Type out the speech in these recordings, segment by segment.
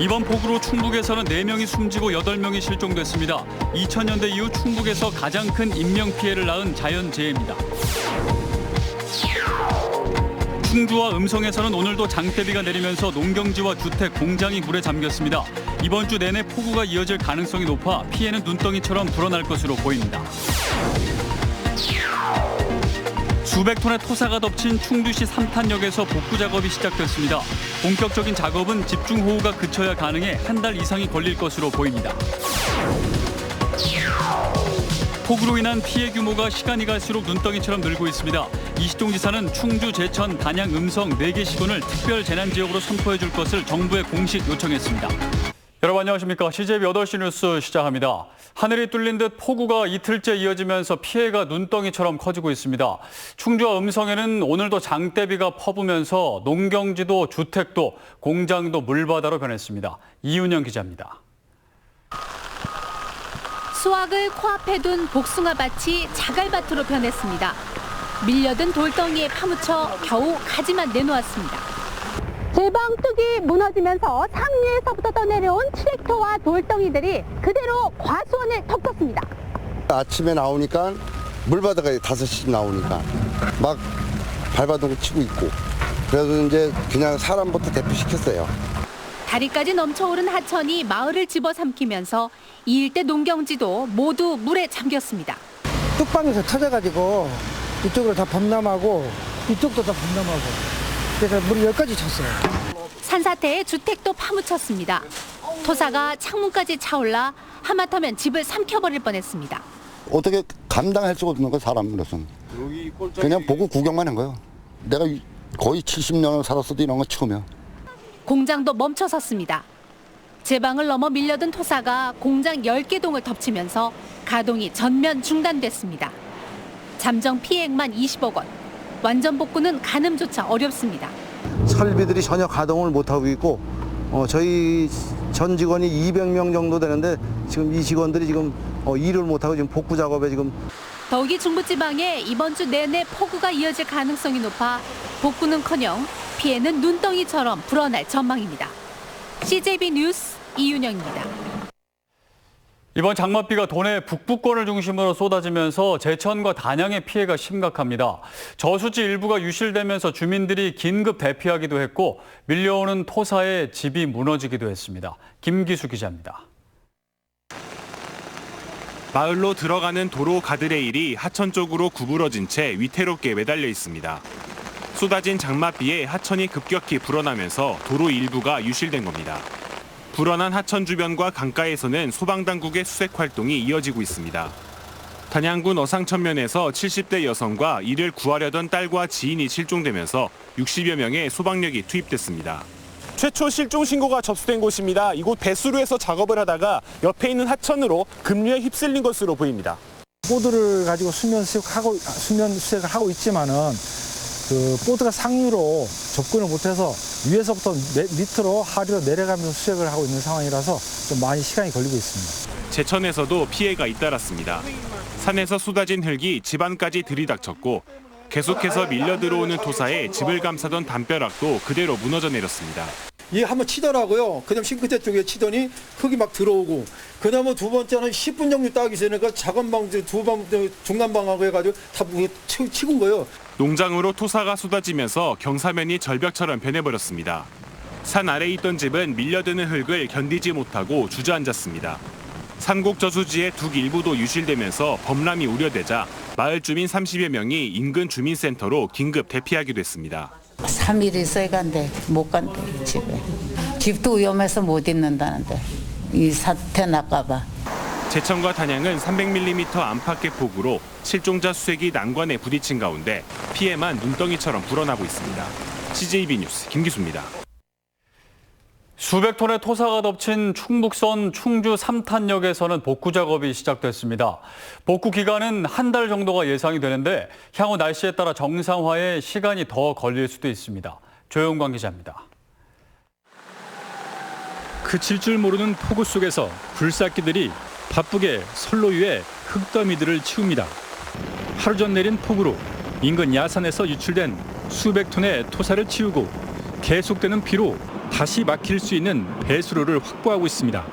이번 폭우로 충북에서는 4명이 숨지고 8명이 실종됐습니다. 2000년대 이후 충북에서 가장 큰 인명피해를 낳은 자연재해입니다. 충주와 음성에서는 오늘도 장대비가 내리면서 농경지와 주택, 공장이 물에 잠겼습니다. 이번 주 내내 폭우가 이어질 가능성이 높아 피해는 눈덩이처럼 불어날 것으로 보입니다. 수백 톤의 토사가 덮친 충주시 삼탄역에서 복구 작업이 시작됐습니다. 본격적인 작업은 집중호우가 그쳐야 가능해 한 달 이상이 걸릴 것으로 보입니다. 폭우로 인한 피해 규모가 시간이 갈수록 눈덩이처럼 늘고 있습니다. 이시종 지사는 충주, 제천, 단양, 음성 4개 시군을 특별 재난지역으로 선포해 줄 것을 정부에 공식 요청했습니다. 여러분 안녕하십니까. CJB 8시 뉴스 시작합니다. 하늘이 뚫린 듯 폭우가 이틀째 이어지면서 피해가 눈덩이처럼 커지고 있습니다. 충주와 음성에는 오늘도 장대비가 퍼부면서 농경지도 주택도 공장도 물바다로 변했습니다. 이윤영 기자입니다. 수확을 코앞에 둔 복숭아밭이 자갈밭으로 변했습니다. 밀려든 돌덩이에 파묻혀 겨우 가지만 내놓았습니다. 제방뚝이 무너지면서 상류에서부터 떠내려온 트랙터와 돌덩이들이 그대로 과수원을 덮었습니다. 아침에 나오니까 물바다가 5시 나오니까 막 발바닥을 치고 있고 그래서 이제 그냥 사람부터 대피시켰어요. 다리까지 넘쳐오른 하천이 마을을 집어삼키면서 이 일대 농경지도 모두 물에 잠겼습니다. 뚝방에서 터져가지고 이쪽으로 다 범람하고 이쪽도 다 범람하고 그래서 물이 여기까지 찼어요. 산사태에 주택도 파묻혔습니다. 토사가 창문까지 차올라 하마터면 집을 삼켜버릴 뻔했습니다. 어떻게 감당할 수가 없는 거 사람으로서는. 그냥 보고 구경만 한 거예요. 내가 거의 70년을 살았어도 이런 거 처음이야. 공장도 멈춰섰습니다. 제방을 넘어 밀려든 토사가 공장 10개 동을 덮치면서 가동이 전면 중단됐습니다. 잠정 피해액만 20억 원. 완전 복구는 가늠조차 어렵습니다. 설비들이 전혀 가동을 못하고 있고 저희 전 직원이 200명 정도 되는데 지금 이 직원들이 지금 일을 못하고 지금 복구 작업에 지금. 더욱이 중부지방에 이번 주 내내 폭우가 이어질 가능성이 높아 복구는커녕 피해는 눈덩이처럼 불어날 전망입니다. CJB 뉴스 이윤영입니다. 이번 장맛비가 도내 북부권을 중심으로 쏟아지면서 제천과 단양의 피해가 심각합니다. 저수지 일부가 유실되면서 주민들이 긴급 대피하기도 했고 밀려오는 토사에 집이 무너지기도 했습니다. 김기수 기자입니다. 마을로 들어가는 도로 가드레일이 하천 쪽으로 구부러진 채 위태롭게 매달려 있습니다. 쏟아진 장맛비에 하천이 급격히 불어나면서 도로 일부가 유실된 겁니다. 불어난 하천 주변과 강가에서는 소방당국의 수색 활동이 이어지고 있습니다. 단양군 어상천면에서 70대 여성과 이를 구하려던 딸과 지인이 실종되면서 60여 명의 소방력이 투입됐습니다. 최초 실종 신고가 접수된 곳입니다. 이곳 배수로에서 작업을 하다가 옆에 있는 하천으로 급류에 휩쓸린 것으로 보입니다. 보드를 가지고 수면 수색을 하고 있지만은 그 보드가 상류로 접근을 못해서 위에서부터 밑으로 하류로 내려가면서 수색을 하고 있는 상황이라서 좀 많이 시간이 걸리고 있습니다. 제천에서도 피해가 잇따랐습니다. 산에서 쏟아진 흙이 집안까지 들이닥쳤고 계속해서 밀려 들어오는 토사에 집을 감싸던 담벼락도 그대로 무너져 내렸습니다. 이게 한번 치더라고요. 그다음 싱크대 쪽에 치더니 흙이 막 들어오고 그다음에 두 번째는 10분 정도 따기 전에 그 작은 방 두 방 중간방하고 해가지고 다 치고 거예요. 농장으로 토사가 쏟아지면서 경사면이 절벽처럼 변해버렸습니다. 산 아래에 있던 집은 밀려드는 흙을 견디지 못하고 주저앉았습니다. 산곡 저수지의 둑 일부도 유실되면서 범람이 우려되자 마을 주민 30여 명이 인근 주민센터로 긴급 대피하기도 했습니다. 3일 있어야 간대. 못 간대, 집에. 집도 위험해서 못 있는다는데. 이 사태 날까봐. 제천과 단양은 300mm 안팎의 폭우로 실종자 수색이 난관에 부딪힌 가운데 피해만 눈덩이처럼 불어나고 있습니다. CJB 뉴스 김기수입니다. 수백 톤의 토사가 덮친 충북선 충주 삼탄역에서는 복구 작업이 시작됐습니다. 복구 기간은 한 달 정도가 예상이 되는데 향후 날씨에 따라 정상화에 시간이 더 걸릴 수도 있습니다. 조영광 기자입니다. 그칠 줄 모르는 폭우 속에서 굴삭기들이 바쁘게 선로 위에 흙더미들을 치웁니다. 하루 전 내린 폭우로 인근 야산에서 유출된 수백 톤의 토사를 치우고 계속되는 비로 다시 막힐 수 있는 배수로를 확보하고 있습니다.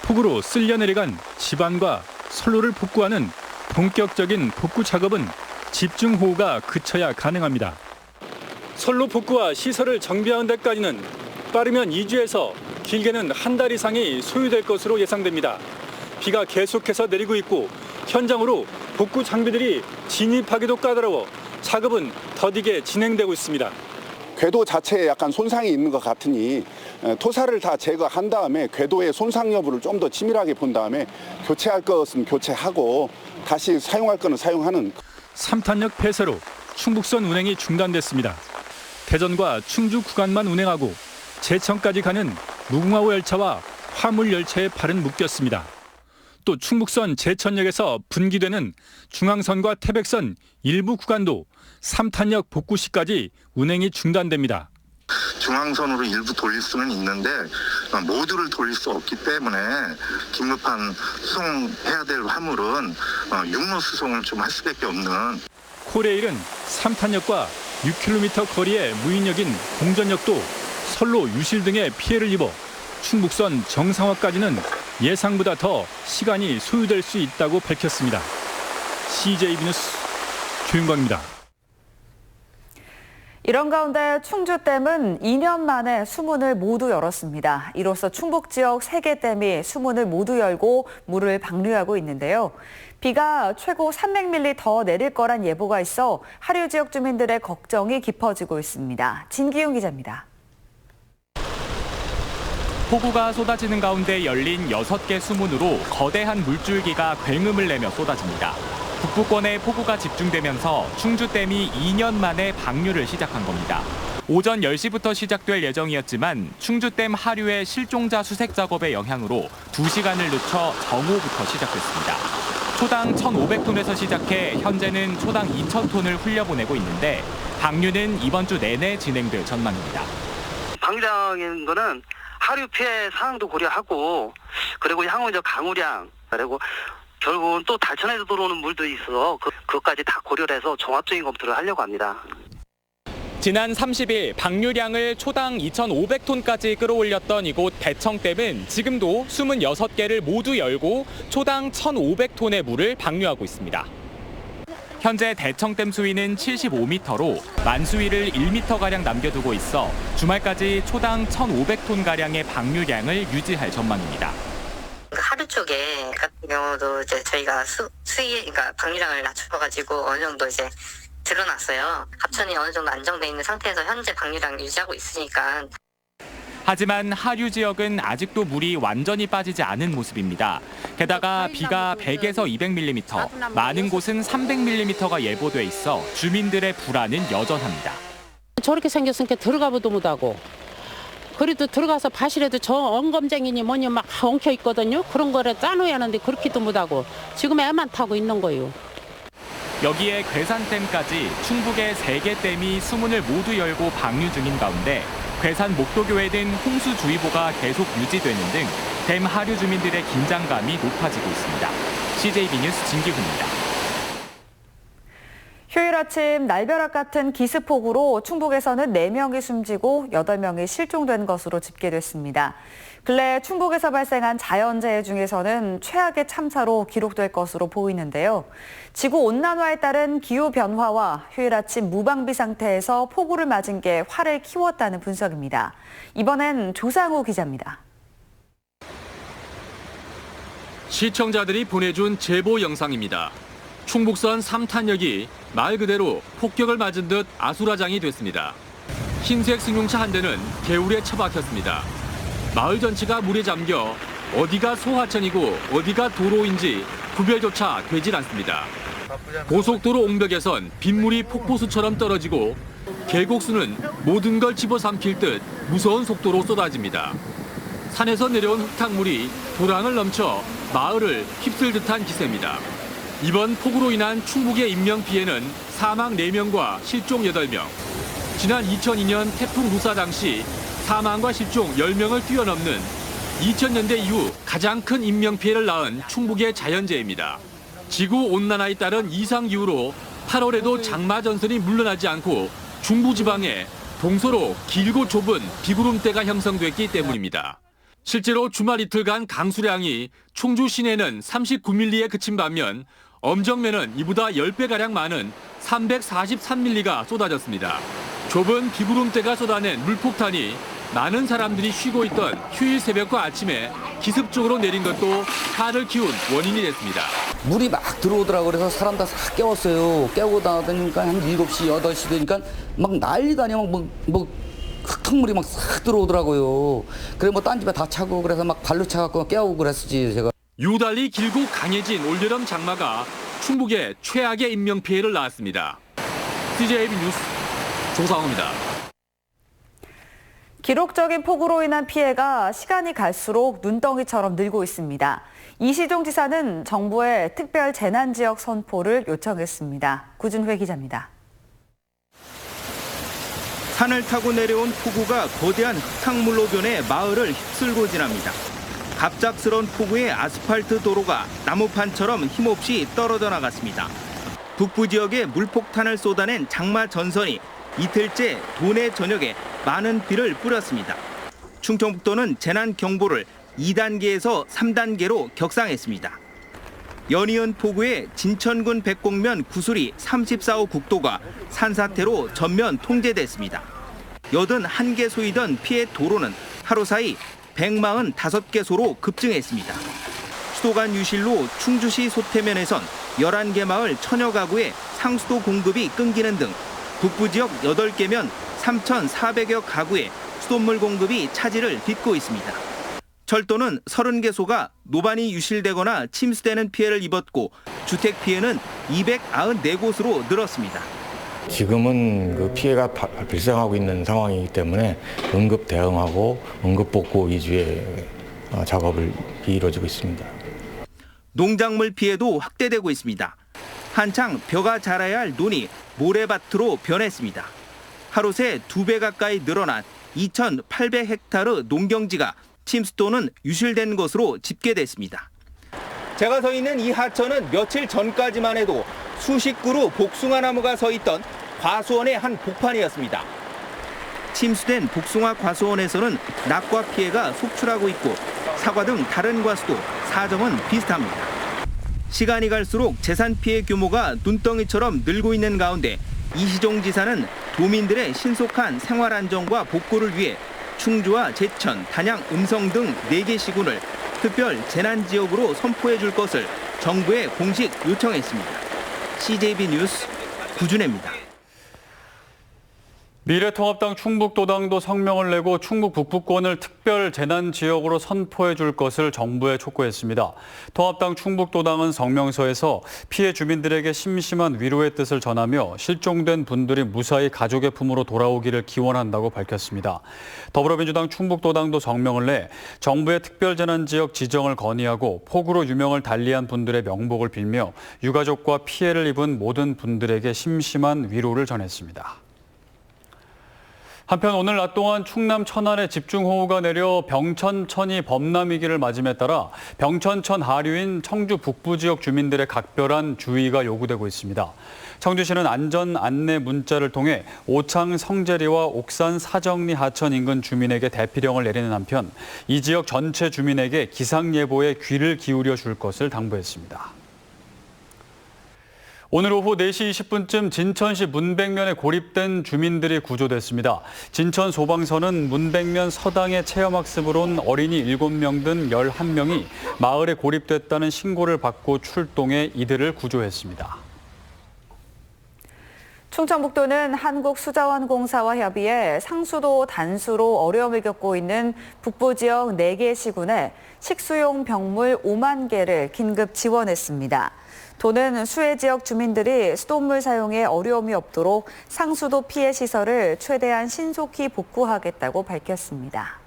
폭우로 쓸려 내려간 집안과 선로를 복구하는 본격적인 복구 작업은 집중호우가 그쳐야 가능합니다. 선로 복구와 시설을 정비하는 데까지는 빠르면 2주에서 길게는 한 달 이상이 소요될 것으로 예상됩니다. 비가 계속해서 내리고 있고 현장으로 복구 장비들이 진입하기도 까다로워 작업은 더디게 진행되고 있습니다. 궤도 자체에 약간 손상이 있는 것 같으니 토사를 다 제거한 다음에 궤도의 손상 여부를 좀 더 치밀하게 본 다음에 교체할 것은 교체하고 다시 사용할 것은 사용하는. 3탄역 폐쇄로 충북선 운행이 중단됐습니다. 대전과 충주 구간만 운행하고 제천까지 가는 무궁화호 열차와 화물 열차의 발은 묶였습니다. 또 충북선 제천역에서 분기되는 중앙선과 태백선 일부 구간도 3탄역 복구 시까지 운행이 중단됩니다. 중앙선으로 일부 돌릴 수는 있는데 모두를 돌릴 수 없기 때문에 긴급한 수송해야 될 화물은 육로 수송을 좀 할 수밖에 없는. 코레일은 3탄역과 6km 거리의 무인역인 공전역도 선로 유실 등의 피해를 입어 충북선 정상화까지는 예상보다 더 시간이 소요될 수 있다고 밝혔습니다. CJB 뉴스 조윤광입니다. 이런 가운데 충주댐은 2년 만에 수문을 모두 열었습니다. 이로써 충북 지역 3개 댐이 수문을 모두 열고 물을 방류하고 있는데요. 비가 최고 300mm 더 내릴 거란 예보가 있어 하류 지역 주민들의 걱정이 깊어지고 있습니다. 진기용 기자입니다. 폭우가 쏟아지는 가운데 열린 6개 수문으로 거대한 물줄기가 굉음을 내며 쏟아집니다. 북부권에 폭우가 집중되면서 충주댐이 2년 만에 방류를 시작한 겁니다. 오전 10시부터 시작될 예정이었지만 충주댐 하류의 실종자 수색 작업의 영향으로 2시간을 늦춰 정오부터 시작됐습니다. 초당 1,500톤에서 시작해 현재는 초당 2,000톤을 흘려보내고 있는데 방류는 이번 주 내내 진행될 전망입니다. 방류량인 거는 하류 피해 상황도 고려하고 그리고 향후 이제 강우량 그리고 결국은 또 달천에서 들어오는 물도 있어서 그것까지 다 고려를 해서 종합적인 검토를 하려고 합니다. 지난 30일 방류량을 초당 2,500톤까지 끌어올렸던 이곳 대청댐은 지금도 26개를 모두 열고 초당 1,500톤의 물을 방류하고 있습니다. 현재 대청댐 수위는 75m로 만수위를 1m가량 남겨두고 있어 주말까지 초당 1,500톤가량의 방류량을 유지할 전망입니다. 하류 쪽에 같은 경우도 이제 저희가 그러니까 방류량을 낮춰가지고 어느 정도 이제 드러났어요. 합천이 어느 정도 안정돼 있는 상태에서 현재 방류량 유지하고 있으니까. 하지만 하류 지역은 아직도 물이 완전히 빠지지 않은 모습입니다. 게다가 비가 100에서 200mm, 많은 곳은 300mm가 예보돼 있어 주민들의 불안은 여전합니다. 저렇게 생겼으니까 들어가보도 못하고 그래도 들어가서 바실에도 저 엉검쟁이니 뭐니 막 엉켜 있거든요. 그런 거를 짜놓아야 하는데 그렇게도 못하고 지금 애만 타고 있는 거예요. 여기에 괴산댐까지 충북의 3개 댐이 수문을 모두 열고 방류 중인 가운데 괴산 목도교에는 홍수주의보가 계속 유지되는 등 댐 하류 주민들의 긴장감이 높아지고 있습니다. CJB 뉴스 진기훈입니다. 휴일 아침 날벼락 같은 기습폭우로 충북에서는 4명이 숨지고 8명이 실종된 것으로 집계됐습니다. 근래 충북에서 발생한 자연재해 중에서는 최악의 참사로 기록될 것으로 보이는데요. 지구온난화에 따른 기후변화와 휴일 아침 무방비 상태에서 폭우를 맞은 게 화를 키웠다는 분석입니다. 이번엔 조상우 기자입니다. 시청자들이 보내준 제보 영상입니다. 충북선 3탄역이 말 그대로 폭격을 맞은 듯 아수라장이 됐습니다. 흰색 승용차 한 대는 개울에 처박혔습니다. 마을 전체가 물에 잠겨 어디가 소하천이고 어디가 도로인지 구별조차 되질 않습니다. 고속도로 옹벽에선 빗물이 폭포수처럼 떨어지고 계곡수는 모든 걸 집어삼킬 듯 무서운 속도로 쏟아집니다. 산에서 내려온 흙탕물이 도랑을 넘쳐 마을을 휩쓸 듯한 기세입니다. 이번 폭우로 인한 충북의 인명피해는 사망 4명과 실종 8명. 지난 2002년 태풍 루사 당시 사망과 실종 10명을 뛰어넘는 2000년대 이후 가장 큰 인명피해를 낳은 충북의 자연재해입니다. 지구온난화에 따른 이상기후로 8월에도 장마 전선이 물러나지 않고 중부지방에 동서로 길고 좁은 비구름대가 형성됐기 때문입니다. 실제로 주말 이틀간 강수량이 충주 시내는 39mm에 그친 반면 엄정면은 이보다 10배가량 많은 343mm가 쏟아졌습니다. 좁은 비구름대가 쏟아낸 물폭탄이 많은 사람들이 쉬고 있던 휴일 새벽과 아침에 기습적으로 내린 것도 화를 키운 원인이 됐습니다. 물이 막 들어오더라고요. 그래서 사람 다 싹 깨웠어요. 깨우고 나다니까 한 7시, 8시 되니까 막 난리도 아니야. 뭐 흙탕물이 막 싹 들어오더라고요. 그래 뭐 딴 집에 다 차고 그래서 막 발로 차갖고 깨우고 그랬었지 제가. 유달리 길고 강해진 올여름 장마가 충북에 최악의 인명피해를 낳았습니다. CJB 뉴스 조상호입니다. 기록적인 폭우로 인한 피해가 시간이 갈수록 눈덩이처럼 늘고 있습니다. 이시종 지사는 정부에 특별 재난지역 선포를 요청했습니다. 구준회 기자입니다. 산을 타고 내려온 폭우가 거대한 흙탕물로 변해 마을을 휩쓸고 지납니다. 갑작스러운 폭우에 아스팔트 도로가 나무판처럼 힘없이 떨어져 나갔습니다. 북부 지역에 물폭탄을 쏟아낸 장마 전선이 이틀째 도내 전역에 많은 비를 뿌렸습니다. 충청북도는 재난경보를 2단계에서 3단계로 격상했습니다. 연이은 폭우에 진천군 백곡면 구수리 34호 국도가 산사태로 전면 통제됐습니다. 81개 소이던 피해 도로는 하루 사이 145개소로 급증했습니다. 수도 간 유실로 충주시 소태면에선 11개 마을 천여 가구에 상수도 공급이 끊기는 등 북부 지역 8개면 3,400여 가구에 수돗물 공급이 차질을 빚고 있습니다. 철도는 30개소가 노반이 유실되거나 침수되는 피해를 입었고 주택 피해는 294곳으로 늘었습니다. 지금은 그 피해가 발생하고 있는 상황이기 때문에 응급 대응하고 응급 복구 위주의 작업이 이루어지고 있습니다. 농작물 피해도 확대되고 있습니다. 한창 벼가 자라야 할 논이 모래밭으로 변했습니다. 하루 새 2배 가까이 늘어난 2,800헥타르 농경지가 침수 또는 유실된 것으로 집계됐습니다. 제가 서 있는 이 하천은 며칠 전까지만 해도 수십 그루 복숭아 나무가 서 있던 과수원의 한 복판이었습니다. 침수된 복숭아 과수원에서는 낙과 피해가 속출하고 있고 사과 등 다른 과수도 사정은 비슷합니다. 시간이 갈수록 재산 피해 규모가 눈덩이처럼 늘고 있는 가운데 이시종 지사는 도민들의 신속한 생활 안정과 복구를 위해 충주와 제천, 단양, 음성 등 4개 시군을 특별 재난지역으로 선포해 줄 것을 정부에 공식 요청했습니다. CJB 뉴스 구준혜입니다. 미래통합당 충북도당도 성명을 내고 충북 북부권을 특별 재난지역으로 선포해 줄 것을 정부에 촉구했습니다. 통합당 충북도당은 성명서에서 피해 주민들에게 심심한 위로의 뜻을 전하며 실종된 분들이 무사히 가족의 품으로 돌아오기를 기원한다고 밝혔습니다. 더불어민주당 충북도당도 성명을 내 정부의 특별 재난지역 지정을 건의하고 폭우로 유명을 달리한 분들의 명복을 빌며 유가족과 피해를 입은 모든 분들에게 심심한 위로를 전했습니다. 한편 오늘 낮 동안 충남 천안에 집중호우가 내려 병천천이 범람위기를 맞음에 따라 병천천 하류인 청주 북부 지역 주민들의 각별한 주의가 요구되고 있습니다. 청주시는 안전 안내 문자를 통해 오창 성재리와 옥산 사정리 하천 인근 주민에게 대피령을 내리는 한편 이 지역 전체 주민에게 기상예보에 귀를 기울여 줄 것을 당부했습니다. 오늘 오후 4시 20분쯤 진천시 문백면에 고립된 주민들이 구조됐습니다. 진천 소방서는 문백면 서당에 체험학습을 온 어린이 7명 등 11명이 마을에 고립됐다는 신고를 받고 출동해 이들을 구조했습니다. 충청북도는 한국수자원공사와 협의해 상수도 단수로 어려움을 겪고 있는 북부 지역 4개 시군에 식수용 병물 5만 개를 긴급 지원했습니다. 도는 수해 지역 주민들이 수돗물 사용에 어려움이 없도록 상수도 피해 시설을 최대한 신속히 복구하겠다고 밝혔습니다.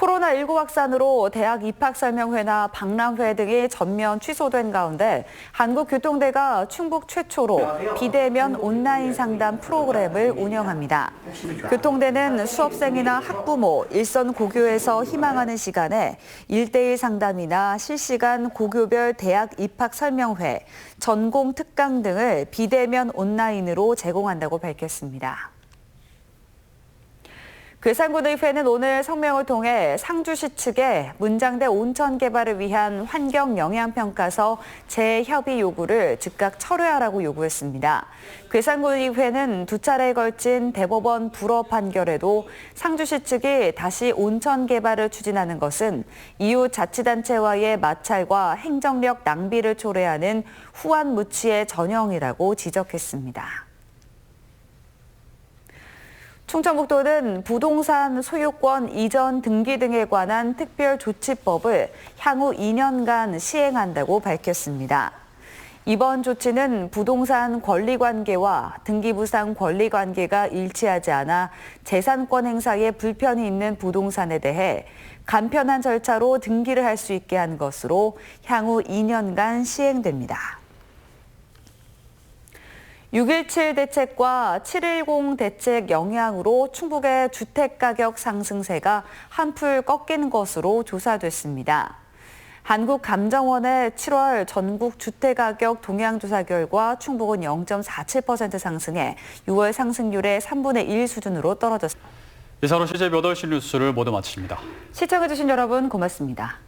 코로나19 확산으로 대학 입학설명회나 박람회 등이 전면 취소된 가운데 한국교통대가 충북 최초로 비대면 온라인 상담 프로그램을 운영합니다. 교통대는 수험생이나 학부모, 일선 고교에서 희망하는 시간에 1:1 상담이나 실시간 고교별 대학 입학 설명회, 전공 특강 등을 비대면 온라인으로 제공한다고 밝혔습니다. 괴산군의회는 오늘 성명을 통해 상주시 측에 문장대 온천 개발을 위한 환경영향평가서 재협의 요구를 즉각 철회하라고 요구했습니다. 괴산군의회는 2차례에 걸친 대법원 불허 판결에도 상주시 측이 다시 온천 개발을 추진하는 것은 이웃 자치단체와의 마찰과 행정력 낭비를 초래하는 후안무치의 전형이라고 지적했습니다. 충청북도는 부동산 소유권 이전 등기 등에 관한 특별조치법을 향후 2년간 시행한다고 밝혔습니다. 이번 조치는 부동산 권리관계와 등기부상 권리관계가 일치하지 않아 재산권 행사에 불편이 있는 부동산에 대해 간편한 절차로 등기를 할 수 있게 한 것으로 향후 2년간 시행됩니다. 6.17 대책과 7.10 대책 영향으로 충북의 주택가격 상승세가 한풀 꺾인 것으로 조사됐습니다. 한국감정원의 7월 전국 주택가격 동향조사 결과 충북은 0.47% 상승해 6월 상승률의 3분의 1 수준으로 떨어졌습니다. 이사로 시제 8시 뉴스를 모두 마칩니다. 시청해주신 여러분 고맙습니다.